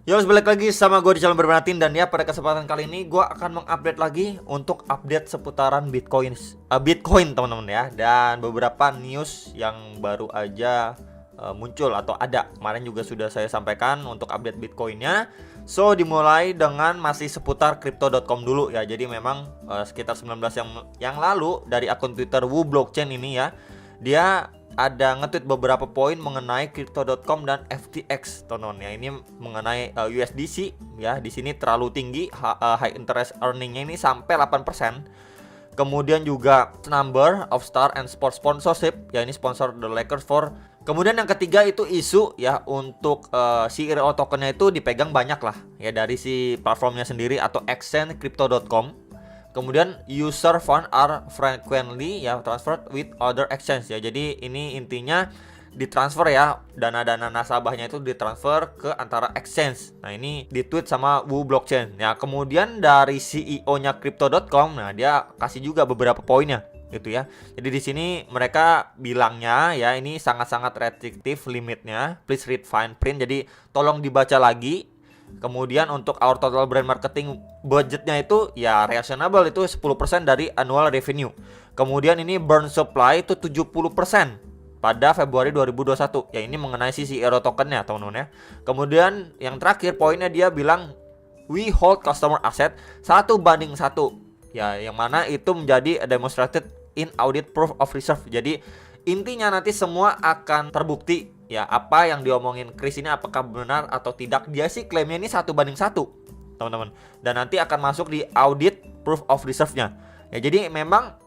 Yo, balik lagi sama gue di channel Berbernatin. Dan ya, pada kesempatan kali ini gue akan mengupdate lagi untuk update seputaran Bitcoin teman-teman ya. Dan beberapa news yang baru aja muncul atau ada. Kemarin juga sudah saya sampaikan untuk update Bitcoinnya. So, dimulai dengan masih seputar crypto.com dulu ya. Jadi memang sekitar 19 yang lalu dari akun Twitter Wu Blockchain ini ya, dia ada nge-tweet beberapa poin mengenai crypto.com dan FTX tonon ya. Ini mengenai USDC ya. Di sini terlalu tinggi high interest earningnya ini sampai 8%. Kemudian juga number of star and sports sponsorship ya, ini sponsor the Lakers for. Kemudian yang ketiga itu isu ya, untuk CRO tokennya itu dipegang banyak lah ya dari si platformnya sendiri atau exchange crypto.com. Kemudian user fund are frequently ya transferred with other exchange ya. Jadi ini intinya ditransfer ya, dana-dana nasabahnya itu ditransfer ke antara exchange. Nah, ini di-tweet sama Wu Blockchain. Ya, kemudian dari CEO-nya crypto.com, nah dia kasih juga beberapa poinnya gitu ya. Jadi di sini mereka bilangnya ya, ini sangat-sangat restriktif limitnya. Please read fine print. Jadi tolong dibaca lagi. Kemudian untuk our total brand marketing budgetnya itu ya reasonable, itu 10% dari annual revenue. Kemudian ini burn supply itu 70% pada Februari 2021. Ya, ini mengenai si CRO tokennya teman-teman ya. Kemudian yang terakhir poinnya dia bilang we hold customer asset 1:1. Ya, yang mana itu menjadi demonstrated in audit proof of reserve. Jadi intinya nanti semua akan terbukti ya, apa yang diomongin Chris ini apakah benar atau tidak. Dia sih klaimnya ini 1:1 teman-teman, dan nanti akan masuk di audit proof of reserve-nya ya. Jadi memang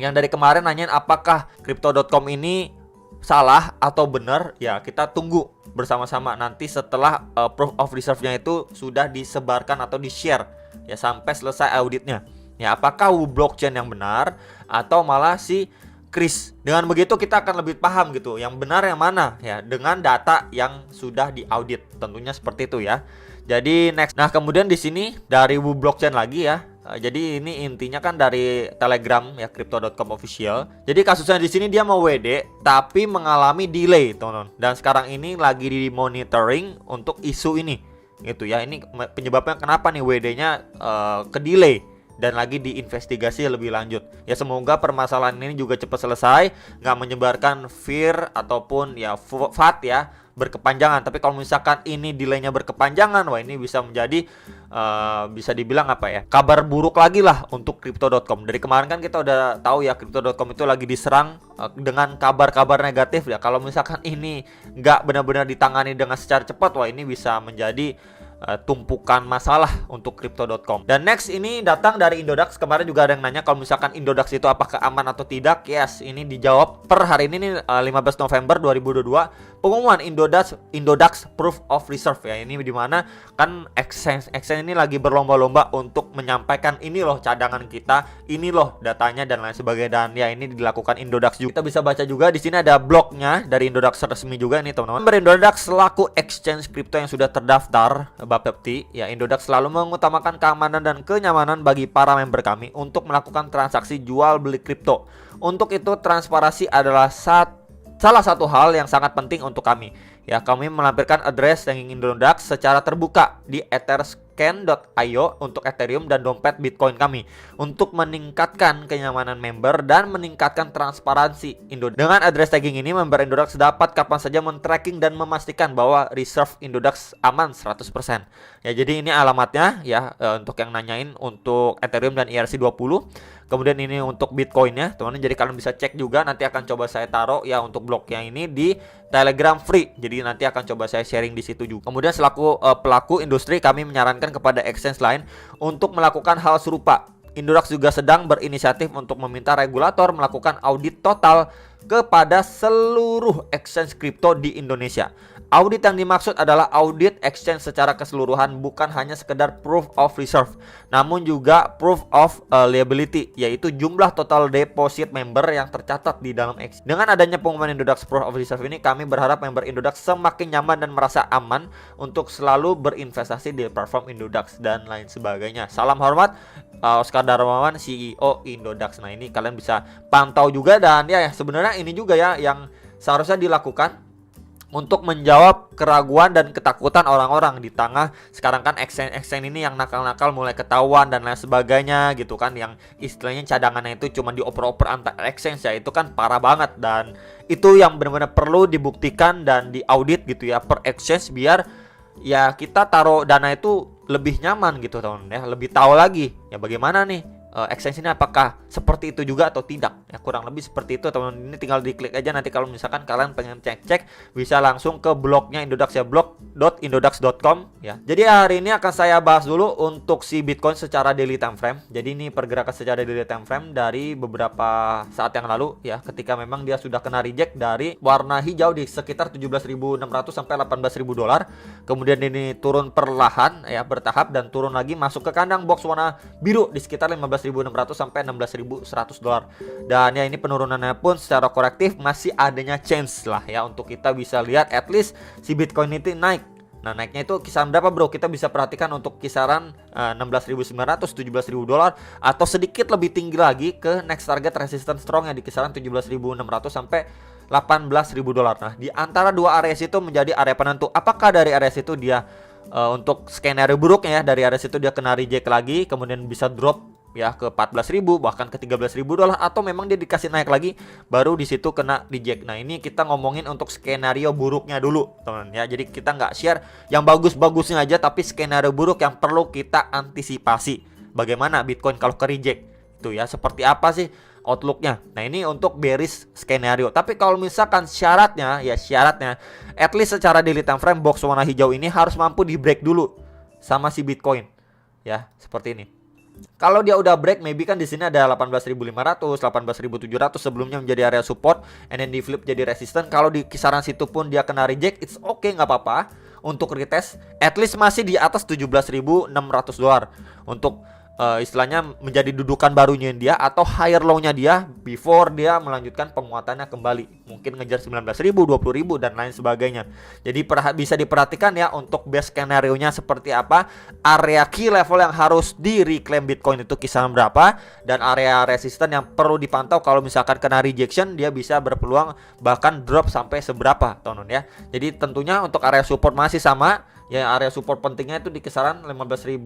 yang dari kemarin nanyain apakah crypto.com ini salah atau benar ya, kita tunggu bersama-sama nanti setelah proof of reserve-nya itu sudah disebarkan atau di-share ya sampai selesai auditnya ya, apakah blockchain yang benar atau malah si Chris. Dengan begitu kita akan lebih paham gitu, yang benar yang mana ya, dengan data yang sudah diaudit. Tentunya seperti itu ya. Jadi next. Nah, kemudian di sini dari Wu Blockchain lagi ya. Jadi ini intinya kan dari Telegram ya, crypto.com official. Jadi kasusnya di sini dia mau WD tapi mengalami delay, teman-teman. Dan sekarang ini lagi di monitoring untuk isu ini. Gitu ya. Ini penyebabnya kenapa nih WD-nya ke delay dan lagi diinvestigasi lebih lanjut. Ya, semoga permasalahan ini juga cepat selesai, nggak menyebarkan fear ataupun ya FAT ya berkepanjangan. Tapi kalau misalkan ini delaynya berkepanjangan, wah ini bisa menjadi bisa dibilang apa ya, kabar buruk lagi lah untuk crypto.com. Dari kemarin kan kita udah tahu ya, crypto.com itu lagi diserang dengan kabar-kabar negatif ya. Kalau misalkan ini nggak benar-benar ditangani dengan secara cepat, wah ini bisa menjadi tumpukan masalah untuk crypto.com. Dan next ini datang dari Indodax. Kemarin juga ada yang nanya kalau misalkan Indodax itu apakah aman atau tidak. Yes, ini dijawab per hari ini nih, 15 November 2022. Pengumuman Indodax Proof of Reserve ya. Ini dimana kan exchange ini lagi berlomba-lomba untuk menyampaikan ini loh cadangan kita, ini loh datanya dan lain sebagainya. Dan ya ini dilakukan Indodax juga. Kita bisa baca juga di sini ada blognya dari Indodax resmi juga nih teman-teman. Indodax selaku exchange kripto yang sudah terdaftar Bapepti ya, Indodax selalu mengutamakan keamanan dan kenyamanan bagi para member kami untuk melakukan transaksi jual beli kripto. Untuk itu transparansi adalah salah satu hal yang sangat penting untuk kami. Ya, kami melampirkan address banking Indodax secara terbuka di etherscan.io untuk Ethereum dan dompet Bitcoin kami untuk meningkatkan kenyamanan member dan meningkatkan transparansi Indodax. Dengan address tagging ini, member Indodax dapat kapan saja men-tracking dan memastikan bahwa reserve Indodax aman 100%. Ya, jadi ini alamatnya ya, untuk yang nanyain untuk Ethereum dan ERC20. Kemudian ini untuk Bitcoinnya, teman-teman. Jadi kalian bisa cek juga, nanti akan coba saya taruh ya untuk blognya ini di Telegram free. Jadi nanti akan coba saya sharing di situ juga. Kemudian selaku pelaku industri, kami menyarankan kepada exchange lain untuk melakukan hal serupa. Indodax juga sedang berinisiatif untuk meminta regulator melakukan audit total kepada seluruh exchange kripto di Indonesia. Audit yang dimaksud adalah audit exchange secara keseluruhan, bukan hanya sekedar proof of reserve, namun juga proof of liability, yaitu jumlah total deposit member yang tercatat di dalam exchange. Dengan adanya pengumuman Indodax proof of reserve ini, kami berharap member Indodax semakin nyaman dan merasa aman untuk selalu berinvestasi di platform Indodax dan lain sebagainya. Salam hormat, Oscar Darmawan, CEO Indodax. Nah, ini kalian bisa pantau juga. Dan ya sebenarnya ini juga ya yang seharusnya dilakukan untuk menjawab keraguan dan ketakutan orang-orang di tengah sekarang kan exchange ini yang nakal-nakal mulai ketahuan dan lain sebagainya gitu kan, yang istilahnya cadangannya itu cuma dioper-oper antar exchange ya, itu kan parah banget, dan itu yang benar-benar perlu dibuktikan dan diaudit gitu ya per exchange, biar ya kita taruh dana itu lebih nyaman gitu teman-teman ya, lebih tahu lagi ya bagaimana nih exchange ini apakah seperti itu juga atau tidak ya, kurang lebih seperti itu teman-teman. Ini tinggal diklik aja, nanti kalau misalkan kalian pengen cek-cek bisa langsung ke blognya Indodax ya, blog.indodax.com ya. Jadi hari ini akan saya bahas dulu untuk si Bitcoin secara daily time frame. Jadi ini pergerakan secara daily time frame dari beberapa saat yang lalu ya, ketika memang dia sudah kena reject dari warna hijau di sekitar 17.600 sampai 18.000 dolar. Kemudian ini turun perlahan ya, bertahap, dan turun lagi masuk ke kandang box warna biru di sekitar 15.600 sampai 16.100 dolar. Dan ya ini penurunannya pun secara korektif masih adanya chance lah ya untuk kita bisa lihat at least si Bitcoin itu naik. Nah, naiknya itu kisaran berapa bro? Kita bisa perhatikan untuk kisaran 16.900, 17.000 dolar, atau sedikit lebih tinggi lagi ke next target resistance strong yang di kisaran 17.600 sampai 18.000 dolar. Nah, di antara dua area itu menjadi area penentu. Apakah dari area itu dia untuk skenario buruknya ya, dari area itu dia kena reject lagi, kemudian bisa drop ya ke 14.000 bahkan ke 13.000 dolar, atau memang dia dikasih naik lagi baru di situ kena reject. Nah, ini kita ngomongin untuk skenario buruknya dulu teman ya. Jadi kita nggak share yang bagus-bagusnya aja, tapi skenario buruk yang perlu kita antisipasi. Bagaimana Bitcoin kalau ke reject itu ya, seperti apa sih outlooknya. Nah, ini untuk bearish skenario. Tapi kalau misalkan syaratnya at least secara daily time frame box warna hijau ini harus mampu di break dulu sama si Bitcoin ya, seperti ini. Kalau dia udah break, maybe kan di sini ada 18.500, 18.700 sebelumnya menjadi area support, and then di flip jadi resistance. Kalau di kisaran situ pun dia kena reject, it's okay, nggak apa-apa untuk retest. At least masih di atas 17.600 dolar untuk istilahnya menjadi dudukan barunya dia atau higher low-nya dia before dia melanjutkan penguatannya kembali. Mungkin ngejar 19.000, 20.000 dan lain sebagainya. Jadi bisa diperhatikan ya untuk base skenario-nya seperti apa, area key level yang harus di reclaim Bitcoin itu kisaran berapa, dan area resisten yang perlu dipantau kalau misalkan kena rejection dia bisa berpeluang bahkan drop sampai seberapa teman-teman ya. Jadi tentunya untuk area support masih sama ya, area support pentingnya itu di kisaran 15.600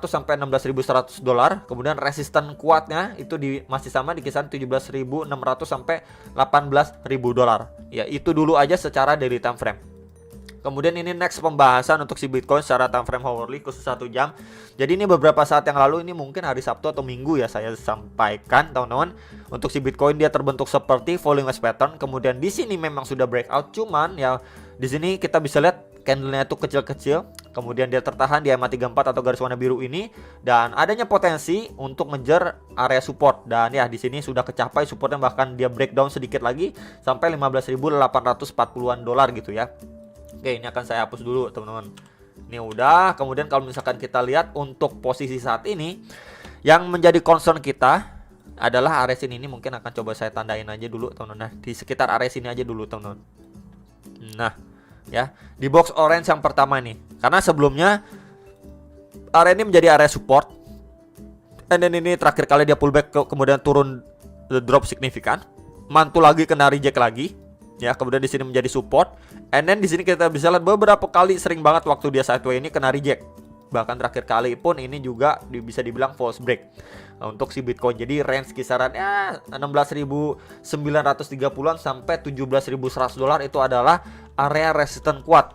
sampai 16.100 dolar. Kemudian resisten kuatnya itu masih sama di kisaran 17.600 sampai 18.000 dolar. Ya, itu dulu aja secara daily time frame. Kemudian ini next pembahasan untuk si Bitcoin secara time frame hourly khusus 1 jam. Jadi ini beberapa saat yang lalu, ini mungkin hari Sabtu atau Minggu ya, saya sampaikan teman-teman, untuk si Bitcoin dia terbentuk seperti falling wedge pattern. Kemudian di sini memang sudah breakout, cuman ya di sini kita bisa lihat candlenya itu kecil-kecil, kemudian dia tertahan di EMA 34 atau garis warna biru ini, dan adanya potensi untuk ngejar area support. Dan ya di sini sudah kecapai supportnya, bahkan dia breakdown sedikit lagi sampai 15.840-an dolar gitu ya. Oke, ini akan saya hapus dulu teman-teman. Ini udah. Kemudian kalau misalkan kita lihat untuk posisi saat ini, yang menjadi concern kita adalah area sini. Ini mungkin akan coba saya tandain aja dulu teman-teman. Nah, di sekitar area sini aja dulu teman-teman. Nah ya, di box orange yang pertama ini, karena sebelumnya area ini menjadi area support, and then ini terakhir kali dia pullback kemudian turun drop signifikan, mantul lagi kena reject lagi ya, kemudian di sini menjadi support, and then di sini kita bisa lihat beberapa kali sering banget waktu dia sideway ini kena reject. Bahkan terakhir kali pun ini juga bisa dibilang false break untuk si Bitcoin. Jadi range kisarannya 16.930-an sampai 17.100 dolar itu adalah area resisten kuat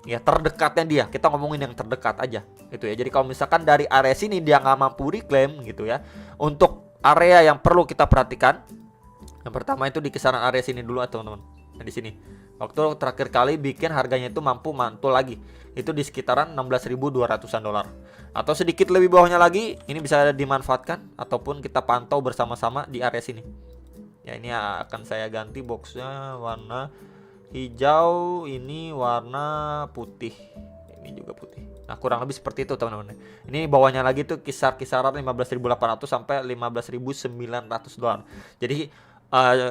ya, terdekatnya dia. Kita ngomongin yang terdekat aja itu ya. Jadi kalau misalkan dari area sini dia nggak mampu reclaim gitu ya, untuk area yang perlu kita perhatikan, yang pertama itu di kisaran area sini dulu teman-teman. Nah, di sini waktu terakhir kali bikin harganya itu mampu mantul lagi, itu di sekitaran 16.200-an dolar atau sedikit lebih bawahnya lagi. Ini bisa dimanfaatkan ataupun kita pantau bersama-sama di area sini ya. Ini akan saya ganti boxnya warna hijau, ini warna putih, ini juga putih. Nah, kurang lebih seperti itu teman-teman. Ini bawahnya lagi tuh kisaran 15.800 sampai 15.900 dolar. Jadi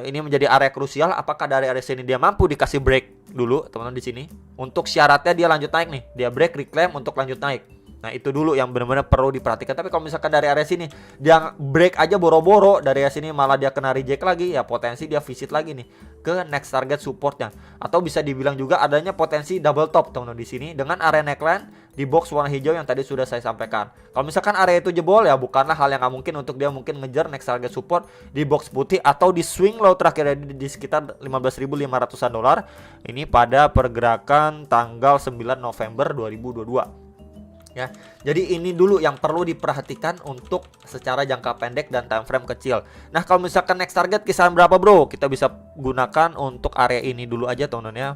ini menjadi area krusial. Apakah dari area sini dia mampu dikasih break dulu teman-teman di sini? Untuk syaratnya dia lanjut naik nih, dia break reclaim untuk lanjut naik. Nah itu dulu yang benar-benar perlu diperhatikan. Tapi kalau misalkan dari area sini dia break aja boro-boro, dari area sini malah dia kena reject lagi, ya potensi dia visit lagi nih ke next target supportnya. Atau bisa dibilang juga adanya potensi double top teman-teman di sini dengan area neckline di box warna hijau yang tadi sudah saya sampaikan. Kalau misalkan area itu jebol, ya bukanlah hal yang nggak mungkin untuk dia mungkin ngejar next target support di box putih atau di swing low terakhir di sekitar 15.500-an dolar. Ini pada pergerakan tanggal 9 November 2022. Ya, jadi ini dulu yang perlu diperhatikan untuk secara jangka pendek dan time frame kecil. Nah, kalau misalkan next target kisaran berapa bro? Kita bisa gunakan untuk area ini dulu aja teman-teman ya.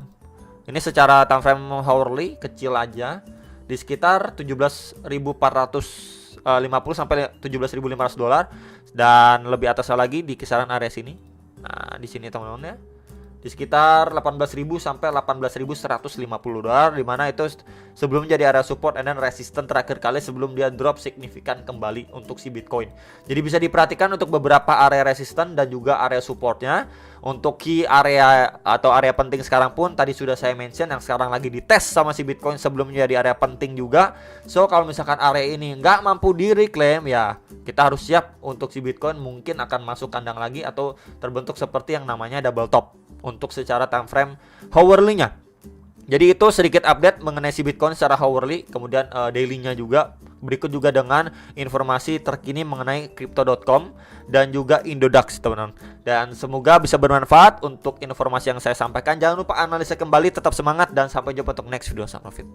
Ini secara time frame hourly kecil aja di sekitar 17.450 sampai 17.500 dolar, dan lebih atasnya lagi di kisaran area sini. Nah, di sini teman-teman ya. Di sekitar 18.000 sampai 18.150 dolar, di mana itu sebelum jadi area support dan resisten terakhir kali sebelum dia drop signifikan kembali untuk si Bitcoin. Jadi bisa diperhatikan untuk beberapa area resisten dan juga area supportnya. Untuk key area atau area penting sekarang pun tadi sudah saya mention yang sekarang lagi dites sama si Bitcoin sebelum jadi area penting juga. So kalau misalkan area ini nggak mampu di reclaim, ya kita harus siap untuk si Bitcoin mungkin akan masuk kandang lagi atau terbentuk seperti yang namanya double top untuk secara time frame hourly-nya. Jadi itu sedikit update mengenai si Bitcoin secara hourly, kemudian daily-nya juga. Berikut juga dengan informasi terkini mengenai crypto.com dan juga Indodax teman-teman. Dan semoga bisa bermanfaat untuk informasi yang saya sampaikan. Jangan lupa analisa kembali, tetap semangat, dan sampai jumpa untuk next video. Sampai profit.